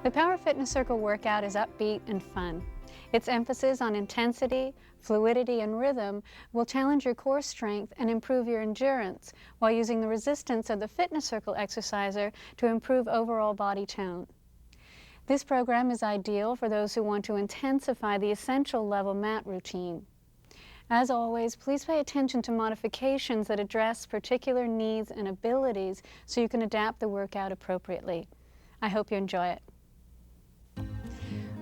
The Power Fitness Circle workout is upbeat and fun. Its emphasis on intensity, fluidity, and rhythm will challenge your core strength and improve your endurance while using the resistance of the Fitness Circle exerciser to improve overall body tone. This program is ideal for those who want to intensify the essential level mat routine. As always, please pay attention to modifications that address particular needs and abilities so you can adapt the workout appropriately. I hope you enjoy it.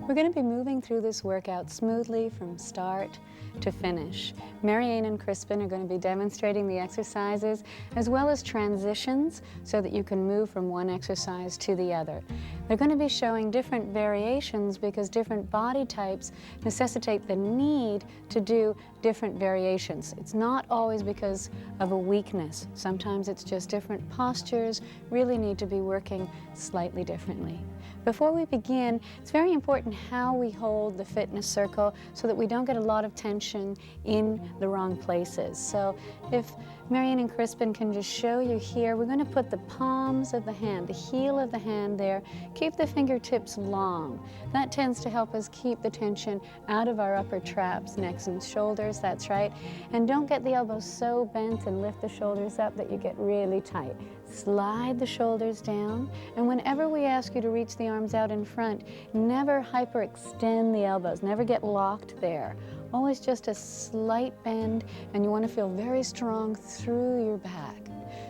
We're going to be moving through this workout smoothly from start to finish. Marianne and Crispin are going to be demonstrating the exercises as well as transitions so that you can move from one exercise to the other. They're going to be showing different variations because different body types necessitate the need to do different variations. It's not always because of a weakness. Sometimes it's just different postures really need to be working slightly differently. Before we begin, it's very important how we hold the fitness circle so that we don't get a lot of tension in the wrong places. So if Marianne and Crispin can just show you here, we're going to put the palms of the hand, the heel of the hand there. Keep the fingertips long. That tends to help us keep the tension out of our upper traps, necks and shoulders, that's right. And don't get the elbows so bent and lift the shoulders up that you get really tight. Slide the shoulders down, and whenever we ask you to reach the arms out in front, never hyperextend the elbows, never get locked there. Always just a slight bend, and you want to feel very strong through your back.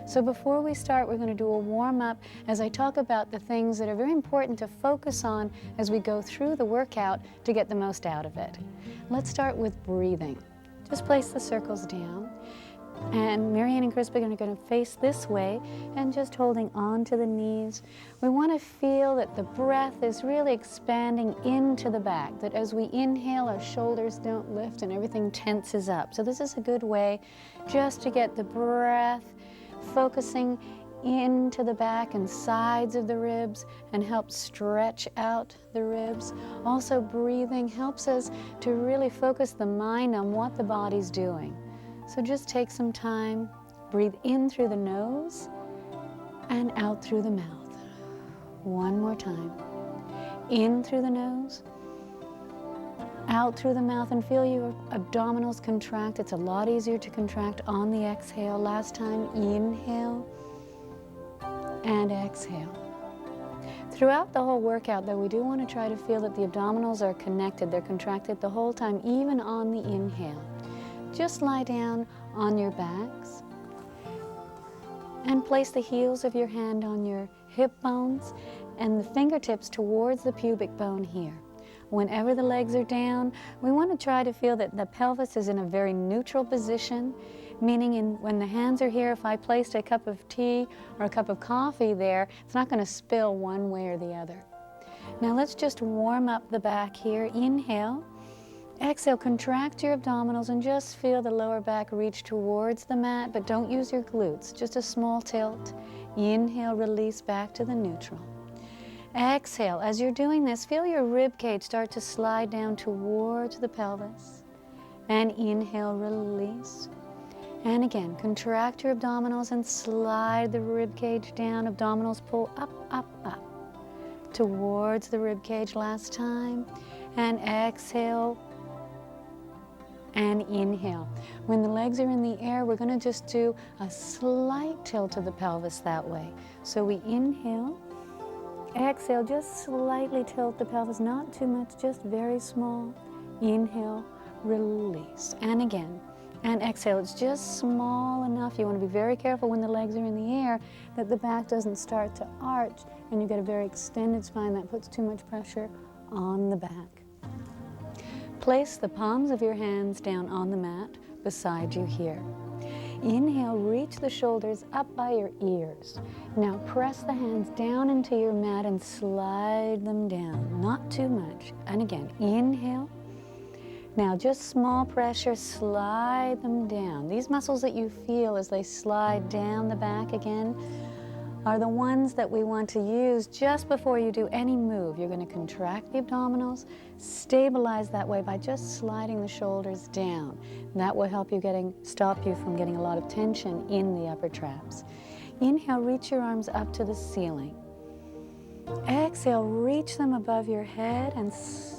So before we start, we're going to do a warm-up as I talk about the things that are very important to focus on as we go through the workout to get the most out of it. Let's start with breathing. Just place the circles down. And Marianne and Crispin are going to face this way and just holding on to the knees. We want to feel that the breath is really expanding into the back, that as we inhale, our shoulders don't lift and everything tenses up. So this is a good way just to get the breath focusing into the back and sides of the ribs and help stretch out the ribs. Also, breathing helps us to really focus the mind on what the body's doing. So just take some time, breathe in through the nose and out through the mouth. One more time. In through the nose, out through the mouth, and feel your abdominals contract. It's a lot easier to contract on the exhale. Last time, inhale and exhale. Throughout the whole workout, though, we do want to try to feel that the abdominals are connected. They're contracted the whole time, even on the inhale. Just lie down on your backs and place the heels of your hand on your hip bones and the fingertips towards the pubic bone here. Whenever the legs are down, we want to try to feel that the pelvis is in a very neutral position, meaning when the hands are here, if I placed a cup of tea or a cup of coffee there, it's not going to spill one way or the other. Now let's just warm up the back here. Inhale. Exhale, contract your abdominals and just feel the lower back reach towards the mat, but don't use your glutes, just a small tilt. Inhale, release back to the neutral. Exhale, as you're doing this, feel your rib cage start to slide down towards the pelvis. And inhale, release. And again, contract your abdominals and slide the rib cage down. Abdominals pull up, up, up towards the rib cage. Last time. And exhale. And inhale. When the legs are in the air, we're going to just do a slight tilt of the pelvis that way. So we inhale, exhale, just slightly tilt the pelvis, not too much, just very small. Inhale, release. And again, and exhale. It's just small enough. You want to be very careful when the legs are in the air that the back doesn't start to arch and you get a very extended spine that puts too much pressure on the back. Place the palms of your hands down on the mat beside you here. Inhale, reach the shoulders up by your ears. Now press the hands down into your mat and slide them down, not too much. And again, inhale. Now just small pressure, slide them down. These muscles that you feel as they slide down the back again are the ones that we want to use just before you do any move. You're going to contract the abdominals, stabilize that way by just sliding the shoulders down. And that will help you stop you from getting a lot of tension in the upper traps. Inhale, reach your arms up to the ceiling. Exhale. exhale, reach them above your head and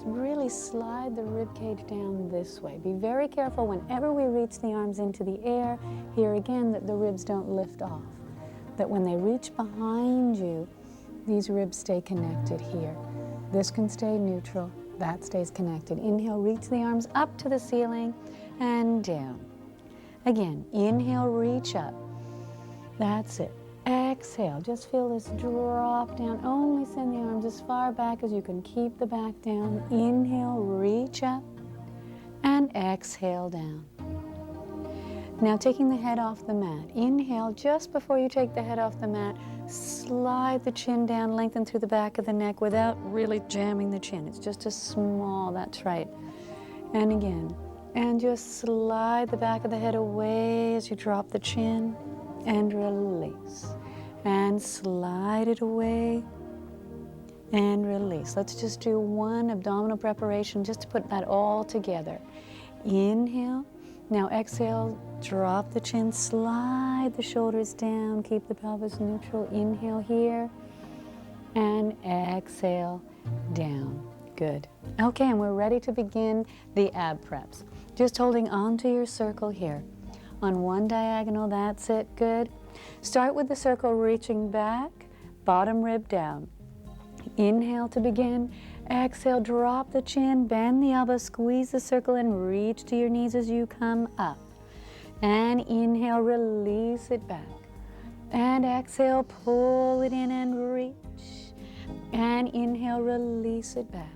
really slide the rib cage down this way. Be very careful whenever we reach the arms into the air, here again, that the ribs don't lift off. That when they reach behind you, these ribs stay connected here. This can stay neutral, that stays connected. Inhale, reach the arms up to the ceiling and down. Again, inhale, reach up. That's it. Exhale, just feel this drop down. Only send the arms as far back as you can. Keep the back down. Inhale, reach up, and exhale down. Now taking the head off the mat. Inhale, just before you take the head off the mat, slide the chin down, lengthen through the back of the neck without really jamming the chin. It's just a small, that's right. And again, and just slide the back of the head away as you drop the chin. And release, and slide it away, and release. Let's just do one abdominal preparation just to put that all together. Inhale, now exhale, drop the chin, slide the shoulders down, keep the pelvis neutral. Inhale here, and exhale down. Good. Okay, and we're ready to begin the ab preps. Just holding on to your circle here. On one diagonal, that's it, good. Start with the circle reaching back, bottom rib down. Inhale to begin. Exhale, drop the chin, bend the elbow, squeeze the circle and reach to your knees as you come up. And inhale, release it back. And exhale, pull it in and reach. And inhale, release it back.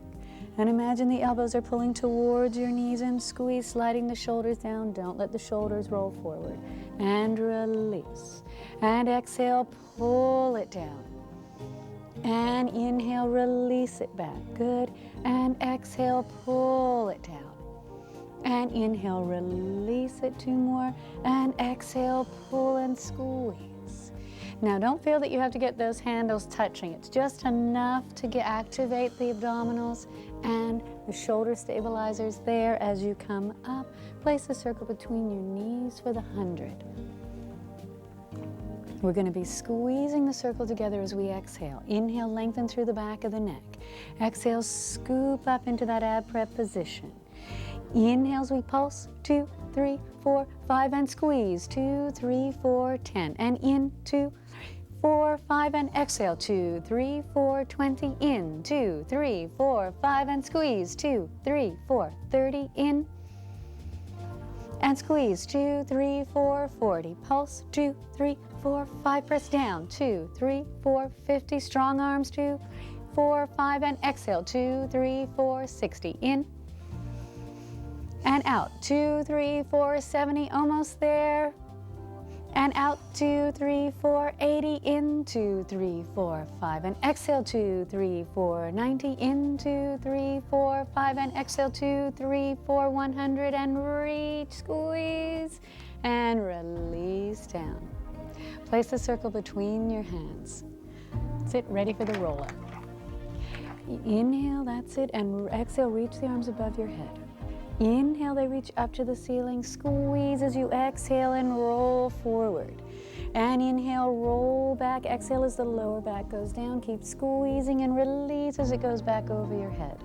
And imagine the elbows are pulling towards your knees and squeeze, sliding the shoulders down. Don't let the shoulders roll forward. And release. And exhale, pull it down. And inhale, release it back. Good. And exhale, pull it down. And inhale, release it. Two more. And exhale, pull and squeeze. Now don't feel that you have to get those handles touching. It's just enough to activate the abdominals and the shoulder stabilizers there as you come up. Place the circle between your knees for the 100. We're going to be squeezing the circle together as we exhale. Inhale, lengthen through the back of the neck. Exhale, scoop up into that ab prep position. Inhale as we pulse, 2, 3, 4, 5, and squeeze, 2, 3, 4, 10, and in, 2, 4, 5, and exhale, 2, 3, 4, 20, in, 2, 3, 4, 5, and squeeze, 2, 3, 4, 30, in, and squeeze, 2, 3, 4, 40, pulse, 2, 3, 4, 5, press down, 2, 3, 4, 50, strong arms, 2, 4, 5, and exhale, 2, 3, 4, 60, in, and out, 2, 3, 4, 70, almost there, and out, 2, 3, 4, 80, in, 2, 3, 4, 5, and exhale, 2, 3, 4, 90, in, 2, 3, 4, 5, and exhale, 2, 3, 4, 100, and reach, squeeze, and release down. Place the circle between your hands. Sit ready for the roll-up. Inhale, that's it, and exhale, reach the arms above your head. Inhale, they reach up to the ceiling. Squeeze as you exhale and roll forward. And inhale, roll back. Exhale as the lower back goes down. Keep squeezing and release as it goes back over your head.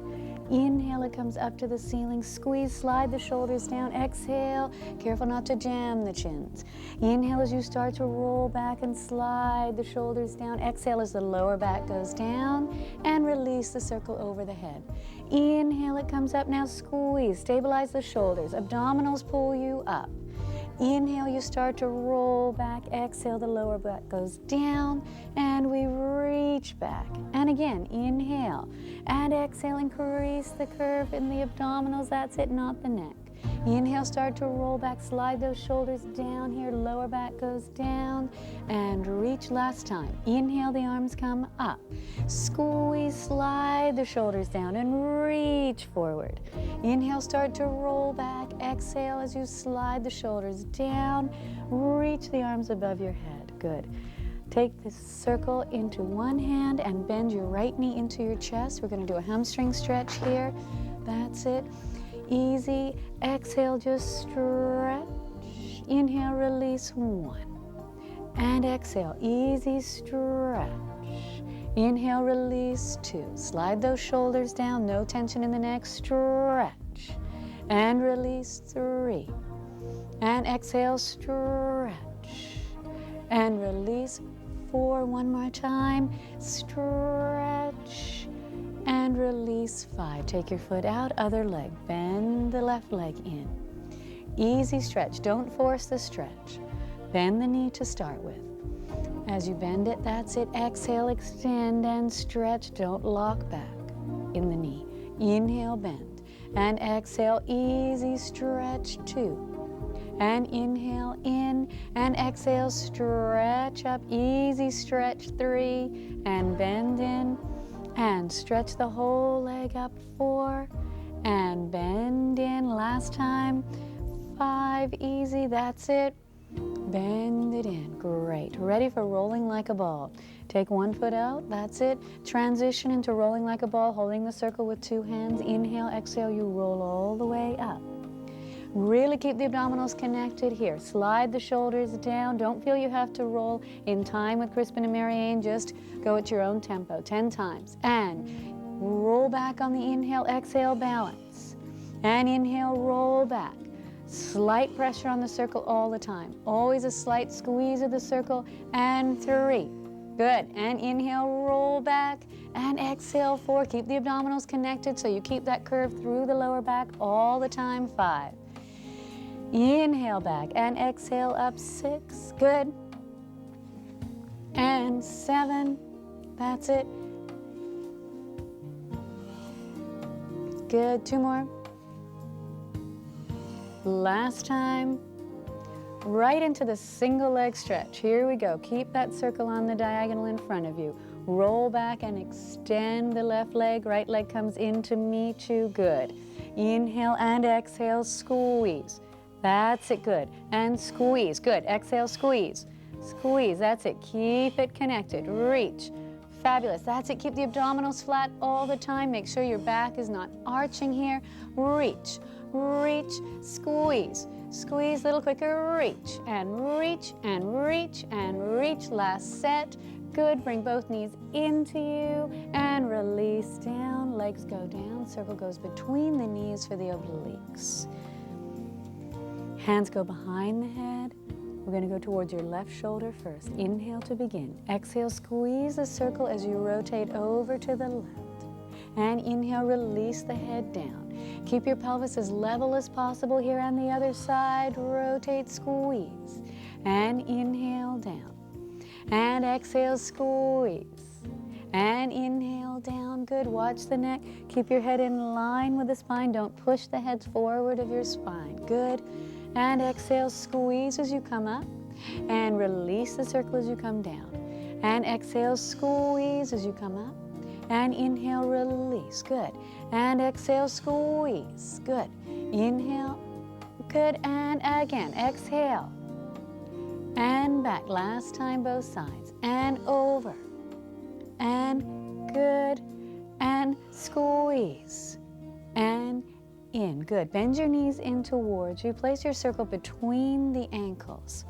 Inhale, it comes up to the ceiling. Squeeze, slide the shoulders down. Exhale, careful not to jam the chins. Inhale as you start to roll back and slide the shoulders down. Exhale as the lower back goes down and release the circle over the head. Inhale, it comes up. Now squeeze, stabilize the shoulders. Abdominals pull you up. Inhale, you start to roll back. Exhale, the lower back goes down and we reach back. And again, inhale and exhale, increase the curve in the abdominals. That's it, not the neck. Inhale, start to roll back, slide those shoulders down here, lower back goes down, and reach last time. Inhale, the arms come up. Squeeze, slide the shoulders down and reach forward. Inhale, start to roll back. Exhale as you slide the shoulders down, reach the arms above your head. Good. Take this circle into one hand and bend your right knee into your chest. We're going to do a hamstring stretch here. That's it. Easy. Exhale, just stretch. Inhale, release, 1. And exhale, easy stretch. Inhale, release, 2. Slide those shoulders down, no tension in the neck, stretch. And release, 3. And exhale, stretch. And release, 4. One more time, stretch. And release, 5. Take your foot out, other leg. Bend the left leg in. Easy stretch, don't force the stretch. Bend the knee to start with. As you bend it, that's it. Exhale, extend and stretch. Don't lock back in the knee. Inhale, bend. And exhale, easy stretch, 2. And inhale in, and exhale, stretch up. Easy stretch, 3. And bend in, and stretch the whole leg up, 4. And bend in, last time, 5. Easy, that's it. Bend it in. Great. Ready for rolling like a ball. Take one foot out. That's it. Transition into rolling like a ball, holding the circle with 2 hands. Inhale, exhale, you roll all the way up. Really keep the abdominals connected here. Slide the shoulders down. Don't feel you have to roll in time with Crispin and Marianne. Just go at your own tempo. 10 times. And roll back on the inhale, exhale, balance. And inhale, roll back. Slight pressure on the circle all the time. Always a slight squeeze of the circle. And 3. Good. And inhale, roll back. And exhale, 4. Keep the abdominals connected so you keep that curve through the lower back all the time. 5. Inhale back and exhale up. 6. Good. And 7. That's it. Good. 2 more. Last time, right into the single leg stretch. Here we go. Keep that circle on the diagonal in front of you. Roll back and extend the left leg. Right leg comes in to meet you. Good. Inhale and exhale, squeeze. That's it, good. And squeeze, good. Exhale, squeeze. Squeeze, that's it. Keep it connected. Reach. Fabulous, that's it. Keep the abdominals flat all the time. Make sure your back is not arching here. Reach. Reach, squeeze, squeeze a little quicker, reach, and reach, and reach, and reach. Last set, good. Bring both knees into you, and release down. Legs go down, circle goes between the knees for the obliques. Hands go behind the head. We're going to go towards your left shoulder first. Inhale to begin. Exhale, squeeze the circle as you rotate over to the left. And inhale, release the head down. Keep your pelvis as level as possible here on the other side. Rotate, squeeze. And inhale down. And exhale, squeeze. And inhale down. Good. Watch the neck. Keep your head in line with the spine. Don't push the head forward of your spine. Good. And exhale, squeeze as you come up. And release the circle as you come down. And exhale, squeeze as you come up. And inhale, release. Good. And exhale, squeeze. Good. Inhale. Good. And again. Exhale. And back. Last time, both sides. And over. And good. And squeeze. And in. Good. Bend your knees in towards you. Place your circle between the ankles.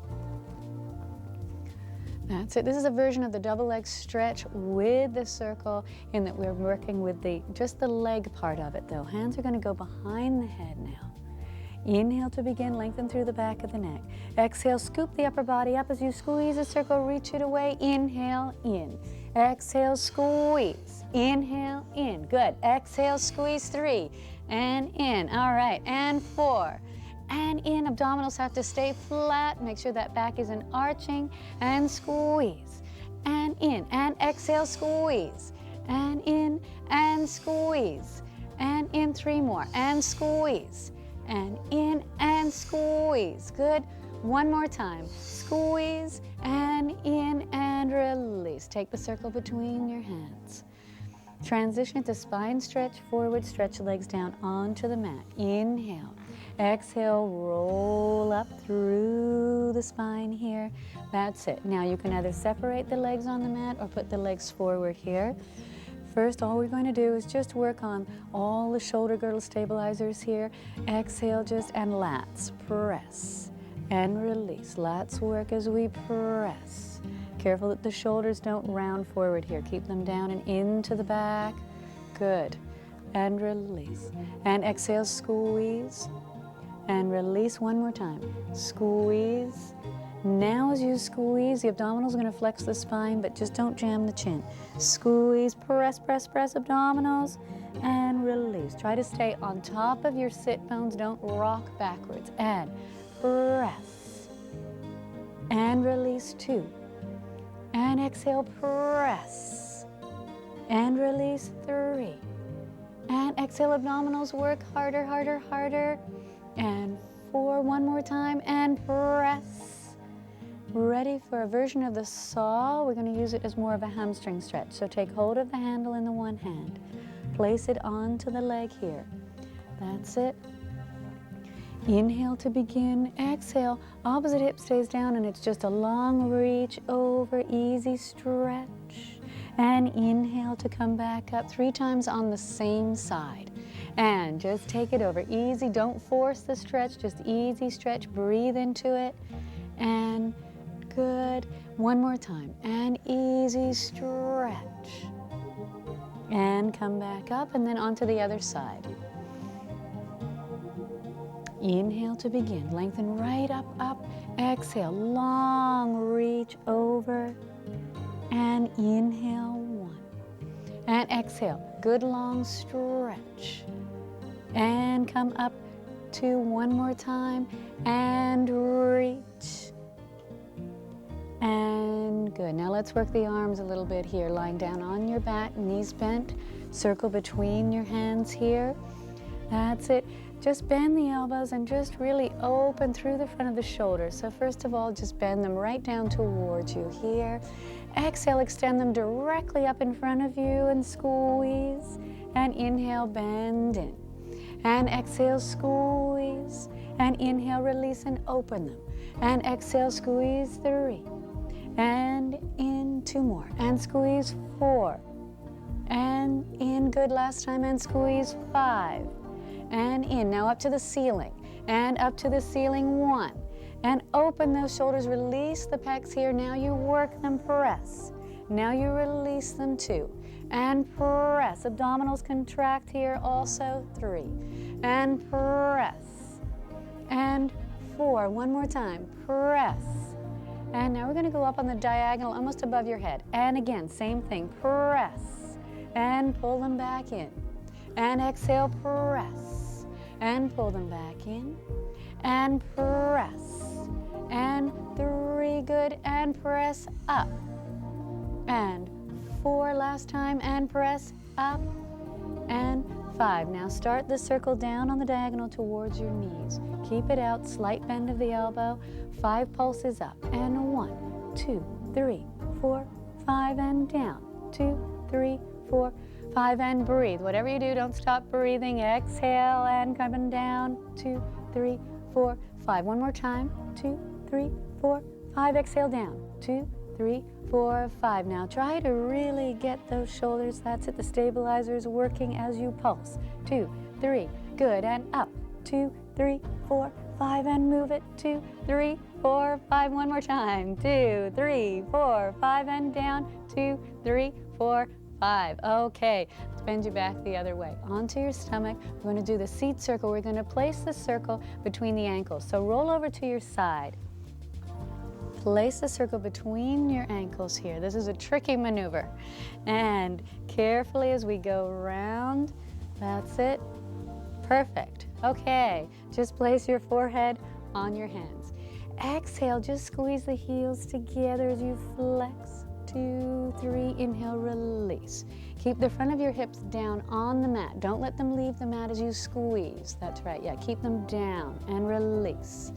That's it. This is a version of the double leg stretch with the circle in that we're working with just the leg part of it though. Hands are going to go behind the head now. Inhale to begin, lengthen through the back of the neck. Exhale, scoop the upper body up as you squeeze the circle, reach it away. Inhale, in. Exhale, squeeze. Inhale, in. Good. Exhale, squeeze, 3. And in. All right. And 4. And in. Abdominals have to stay flat. Make sure that back isn't arching. And squeeze. And in. And exhale, squeeze. And in. And squeeze. And in. 3 more. And squeeze. And in. And squeeze. Good. 1 more time. Squeeze. And in. And release. Take the circle between your hands. Transition to spine stretch, forward, stretch legs down onto the mat. Inhale. Exhale, roll up through the spine here. That's it. Now you can either separate the legs on the mat or put the legs forward here. First, all we're going to do is just work on all the shoulder girdle stabilizers here. Exhale, and lats. Press and release. Lats work as we press. Careful that the shoulders don't round forward here. Keep them down and into the back. Good. And release. And exhale, squeeze. And release one more time. Squeeze. Now as you squeeze, the abdominals are going to flex the spine, but just don't jam the chin. Squeeze, press, press, press abdominals, and release. Try to stay on top of your sit bones. Don't rock backwards. And press. And release 2. And exhale, press. And release 3. And exhale, abdominals work harder, harder, harder. And 4, one more time, and press. Ready for a version of the saw. We're going to use it as more of a hamstring stretch. So take hold of the handle in the one hand. Place it onto the leg here. That's it. Inhale to begin. Exhale. Opposite hip stays down and it's just a long reach over. Easy stretch. And inhale to come back up 3 times on the same side. And just take it over. Easy. Don't force the stretch. Just easy stretch. Breathe into it. And good. One more time. And easy stretch. And come back up and then onto the other side. Inhale to begin. Lengthen right up, up. Exhale. Long reach over. And inhale 1. And exhale. Good long stretch. And come up 2 one more time. And reach. And good. Now let's work the arms a little bit here. Lying down on your back, knees bent. Circle between your hands here. That's it. Just bend the elbows and just really open through the front of the shoulders. So first of all, just bend them right down towards you here. Exhale, extend them directly up in front of you and squeeze. And inhale, bend in. And exhale, squeeze. And inhale, release and open them. And exhale, squeeze 3. And in 2 more. And squeeze 4. And in, good, last time, and squeeze 5. And in, now up to the ceiling. And up to the ceiling 1. And open those shoulders, release the pecs here. Now you work them, press. Now you release them 2. And press. Abdominals contract here also 3. And press. And 4. One more time. Press. And now we're going to go up on the diagonal almost above your head. And again, same thing. Press. And pull them back in. And exhale, press. And pull them back in. And press. And 3, good. And press up. And 4, last time. And press up. And 5. Now start the circle down on the diagonal towards your knees. Keep it out, slight bend of the elbow. 5 pulses up. And 1, 2, 3, 4, 5, and down. 2, 3, 4, 5, and breathe. Whatever you do, don't stop breathing. Exhale and coming down. 2, 3, 4, 5. One more time. 2, 3, 4, 5. Exhale down. 2, 3, 4, 5. Now try to really get those shoulders. That's it. The stabilizer is working as you pulse. 2, 3, good, and up. 2, 3, 4, 5, and move it. 2, 3, 4, 5. One more time. 2, 3, 4, 5, and down. 2, 3, 4, 5. Okay, let's bend you back the other way. Onto your stomach. We're going to do the seat circle. We're going to place the circle between the ankles. So roll over to your side. Place the circle between your ankles here. This is a tricky maneuver. And carefully as we go around, that's it. Perfect. Okay, just place your forehead on your hands. Exhale, just squeeze the heels together as you flex. 2, 3, inhale, release. Keep the front of your hips down on the mat. Don't let them leave the mat as you squeeze. That's right, yeah, keep them down and release.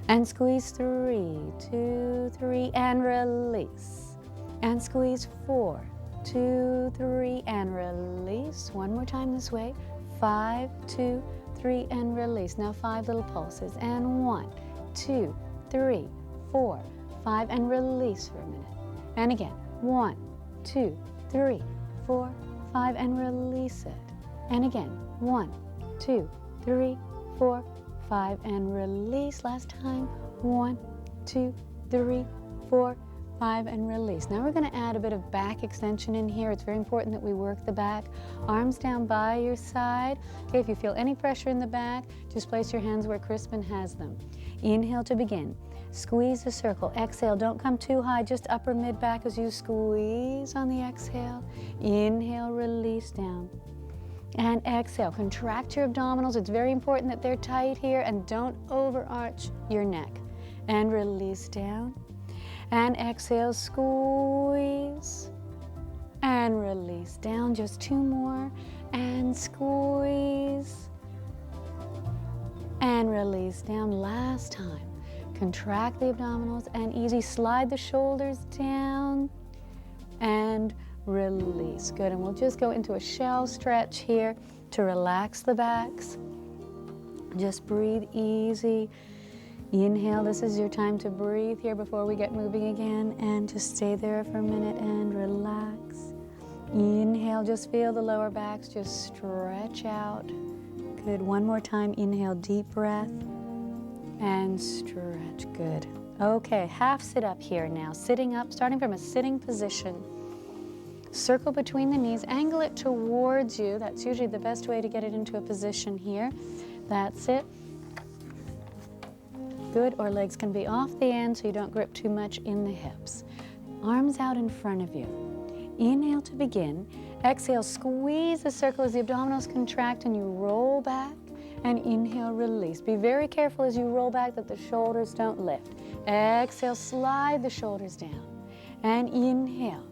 And squeeze 3, 2, 3, and release. And squeeze 4, 2, 3, and release. One more time this way. 5, 2, 3, and release. Now 5 little pulses. And 1, 2, 3, 4, 5, and release for a minute. And again, 1, 2, 3, 4, 5, and release it. And again, 1, 2, 3, 4, 5, and release. Last time, 1, 2, 3, 4, 5, and release. Now we're going to add a bit of back extension in here. It's very important that we work the back. Arms down by your side. Okay, if you feel any pressure in the back, just place your hands where Crispin has them. Inhale to begin. Squeeze the circle. Exhale, don't come too high, just upper mid back as you squeeze on the exhale. Inhale, release down. And exhale, contract your abdominals. It's very important that they're tight here, and don't overarch your neck. And release down. And exhale, squeeze. And release down. Just 2 more. And squeeze. And release down. Last time. Contract the abdominals and easy. Slide the shoulders down. And release. Good. And we'll just go into a shell stretch here to relax the backs. Just breathe easy. Inhale, this is your time to breathe here before we get moving again, and just stay there for a minute and relax. Inhale, just feel the lower backs just stretch out. Good, one more time, inhale, deep breath, and stretch, good. Okay, half sit up here now, sitting up, starting from a sitting position. Circle between the knees, angle it towards you. That's usually the best way to get it into a position here. That's it. Good, or legs can be off the end so you don't grip too much in the hips. Arms out in front of you. Inhale to begin. Exhale, squeeze the circle as the abdominals contract and you roll back. And inhale, release. Be very careful as you roll back that the shoulders don't lift. Exhale, slide the shoulders down. And inhale.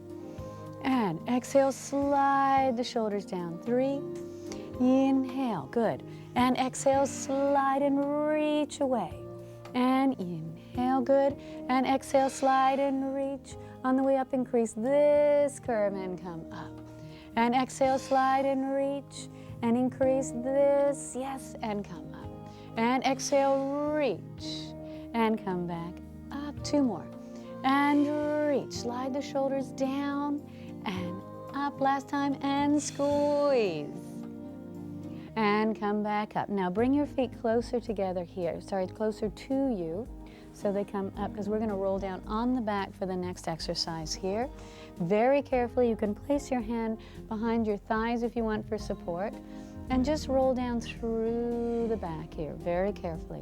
And exhale, slide the shoulders down. 3. Inhale, good. And exhale, slide and reach away. And inhale, good. And exhale, slide and reach. On the way up, increase this curve and come up. And exhale, slide and reach. And increase this, yes, and come up. And exhale, reach. And come back up. 2 more. And reach. Slide the shoulders down and up. Last time, and squeeze. And come back up. Now bring your feet closer together here. Sorry, closer to you so they come up, because we're going to roll down on the back for the next exercise here. Very carefully, you can place your hand behind your thighs if you want for support, and just roll down through the back here, very carefully.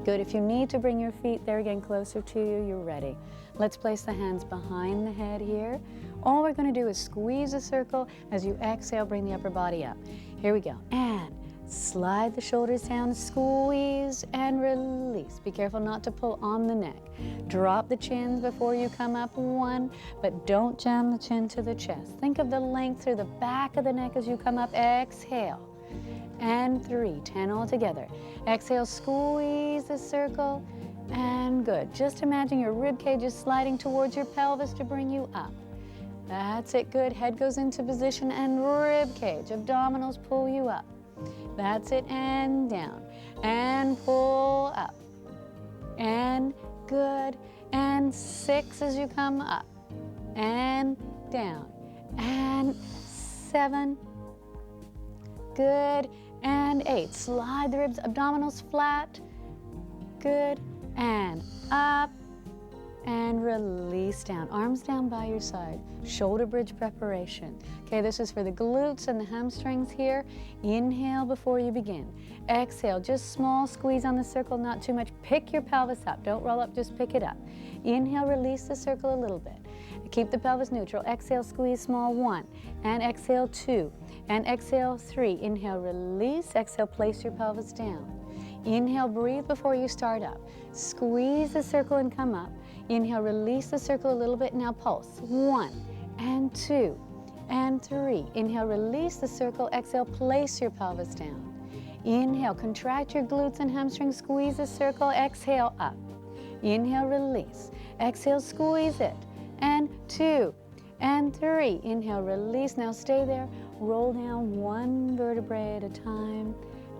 Good. If you need to bring your feet there again closer to you, you're ready. Let's place the hands behind the head here. All we're going to do is squeeze a circle. As you exhale, bring the upper body up. Here we go. And slide the shoulders down, squeeze and release. Be careful not to pull on the neck. Drop the chins before you come up. 1, but don't jam the chin to the chest. Think of the length through the back of the neck as you come up. Exhale. And 3, 10 all together. Exhale, squeeze the circle, and good. Just imagine your rib cage is sliding towards your pelvis to bring you up. That's it, good. Head goes into position and rib cage. Abdominals pull you up. That's it, and down. And pull up. And good. And 6 as you come up. And down. And 7. Good. And 8. Slide the ribs, abdominals flat. Good. And up. And release down. Arms down by your side. Shoulder bridge preparation. Okay, this is for the glutes and the hamstrings here. Inhale before you begin. Exhale, just small squeeze on the circle, not too much. Pick your pelvis up. Don't roll up, just pick it up. Inhale, release the circle a little bit. Keep the pelvis neutral. Exhale, squeeze small. 1. And exhale, 2. And exhale, 3. Inhale, release. Exhale, place your pelvis down. Inhale, breathe before you start up. Squeeze the circle and come up. Inhale, release the circle a little bit. Now pulse. 1 and 2 and 3. Inhale, release the circle. Exhale, place your pelvis down. Inhale, contract your glutes and hamstrings. Squeeze the circle. Exhale, up. Inhale, release. Exhale, squeeze it. And 2 and 3. Inhale, release. Now stay there. Roll down 1 vertebrae at a time.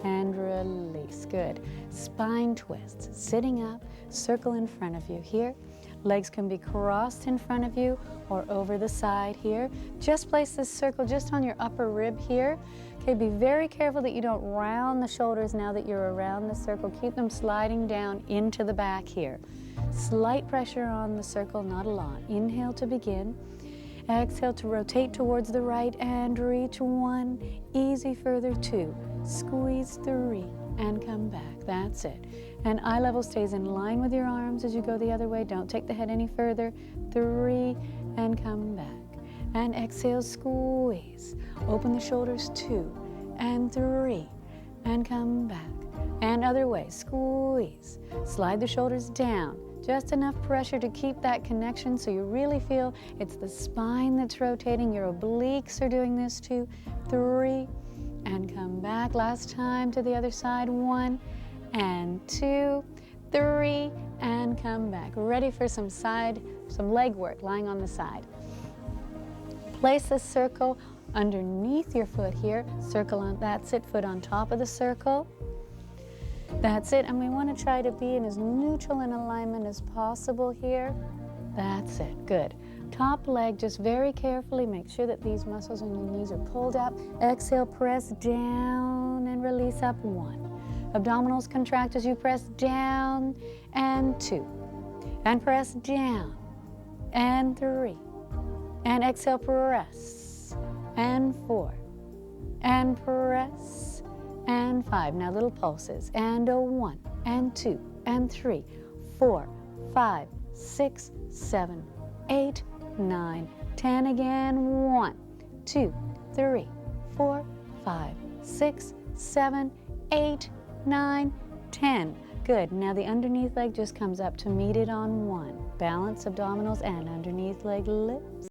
And release. Good. Spine twists. Sitting up, circle in front of you here. Legs can be crossed in front of you or over the side here. Just place this circle just on your upper rib here. Okay, be very careful that you don't round the shoulders now that you're around the circle. Keep them sliding down into the back here. Slight pressure on the circle, not a lot. Inhale to begin. Exhale to rotate towards the right and reach 1. Easy further 2. Squeeze 3 and come back. That's it. And eye level stays in line with your arms as you go the other way. Don't take the head any further. 3 and come back. And exhale, squeeze. Open the shoulders, 2 and 3 and come back. And other way, squeeze. Slide the shoulders down. Just enough pressure to keep that connection so you really feel it's the spine that's rotating. Your obliques are doing this too. 3 and come back. Last time to the other side. 1 and 2, 3 and come back. Ready for some leg work, lying on the side. Place the circle underneath your foot here. Circle on, that's it, foot on top of the circle. That's it, and we want to try to be in as neutral an alignment as possible here. That's it, good. Top leg, just very carefully make sure that these muscles in your knees are pulled up. Exhale, press down and release up. 1. Abdominals contract as you press down, and 2. And press down, and 3. And exhale, press, and 4. And press, and 5. Now little pulses. And a 1, and 2, and 3, 4, 5, 6, 7, 8, 9, 10 again. 1, 2, 3, 4, 5, 6, 7, 8, 9, 10. Good. Now the underneath leg just comes up to meet it on 1. Balance abdominals and underneath leg lifts.